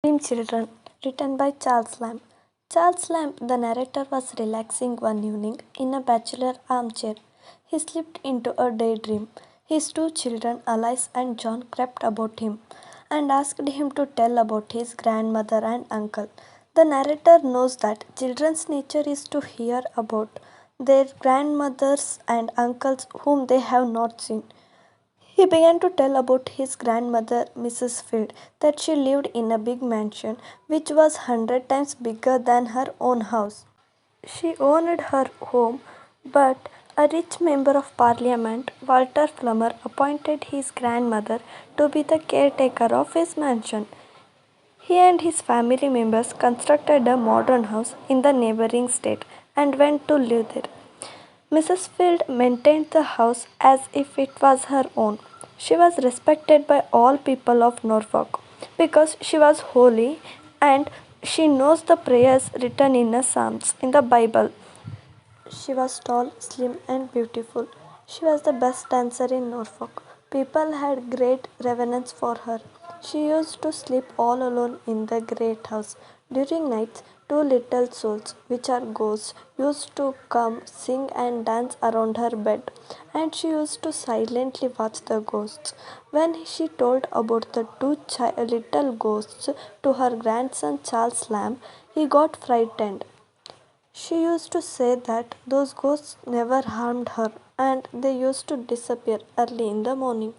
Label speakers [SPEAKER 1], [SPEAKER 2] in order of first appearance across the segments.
[SPEAKER 1] Dream Children, written by Charles Lamb. Charles Lamb, the narrator, was relaxing one evening in a bachelor armchair. He slipped into a daydream. His two children, Alice and John, crept about him and asked him to tell about his grandmother and uncle. The narrator knows that children's nature is to hear about their grandmothers and uncles whom they have not seen. He began to tell about his grandmother, Mrs. Field, that she lived in a big mansion which was 100 times bigger than her own house. She owned her home, but a rich member of parliament, Walter Plummer, appointed his grandmother to be the caretaker of his mansion. He and his family members constructed a modern house in the neighboring state and went to live there. Mrs. Field maintained the house as if it was her own. She was respected by all people of Norfolk because she was holy and she knows the prayers written in the Psalms in the Bible. She was tall, slim, and beautiful. She was the best dancer in Norfolk. People had great reverence for her. She used to sleep all alone in the great house. During nights, two little souls, which are ghosts, used to come, sing, and dance around her bed, and she used to silently watch the ghosts. When she told about the two little ghosts to her grandson Charles Lamb, he got frightened. She used to say that those ghosts never harmed her and they used to disappear early in the morning.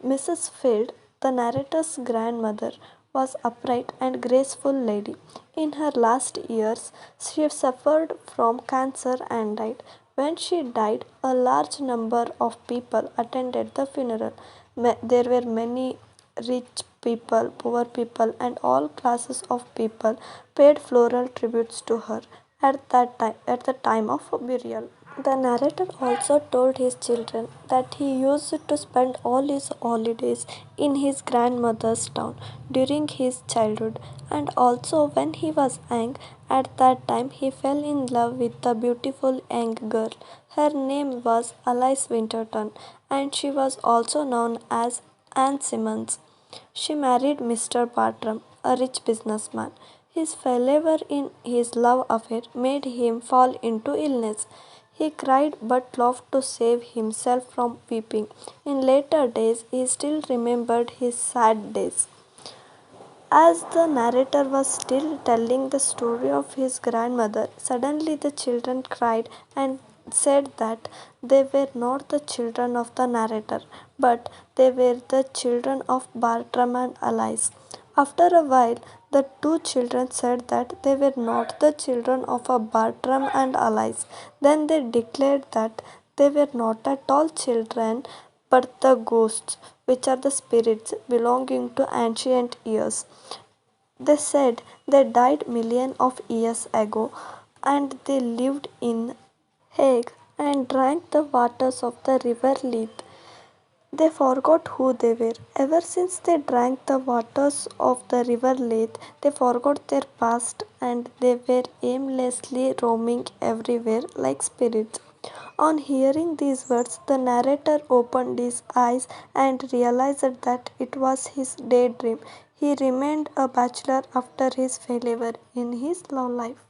[SPEAKER 1] Mrs. Field, the narrator's grandmother, was upright and graceful lady. In her last years, she suffered from cancer and died. When she died, a large number of people attended the funeral. There were many rich people, poor people, and all classes of people paid floral tributes to her at the time of burial. The narrator also told his children that he used to spend all his holidays in his grandmother's town during his childhood, and also when he was young. At that time, he fell in love with a beautiful young girl. Her name was Alice Winterton, and she was also known as Anne Simmons. She married Mr. Bartram, a rich businessman. His failure in his love affair made him fall into illness. He cried but laughed to save himself from weeping. In later days, he still remembered his sad days. As the narrator was still telling the story of his grandmother, suddenly the children cried and said that they were not the children of the narrator, but they were the children of Bartram and Alice. After a while, the two children said that they were not the children of a Bartram and Alice. Then they declared that they were not at all children, but the ghosts, which are the spirits belonging to ancient years. They said they died millions of years ago and they lived in Hague and drank the waters of the river Leith. They forgot who they were. Ever since they drank the waters of the river Leith, they forgot their past and they were aimlessly roaming everywhere like spirits. On hearing these words, the narrator opened his eyes and realized that it was his daydream. He remained a bachelor after his failure in his love life.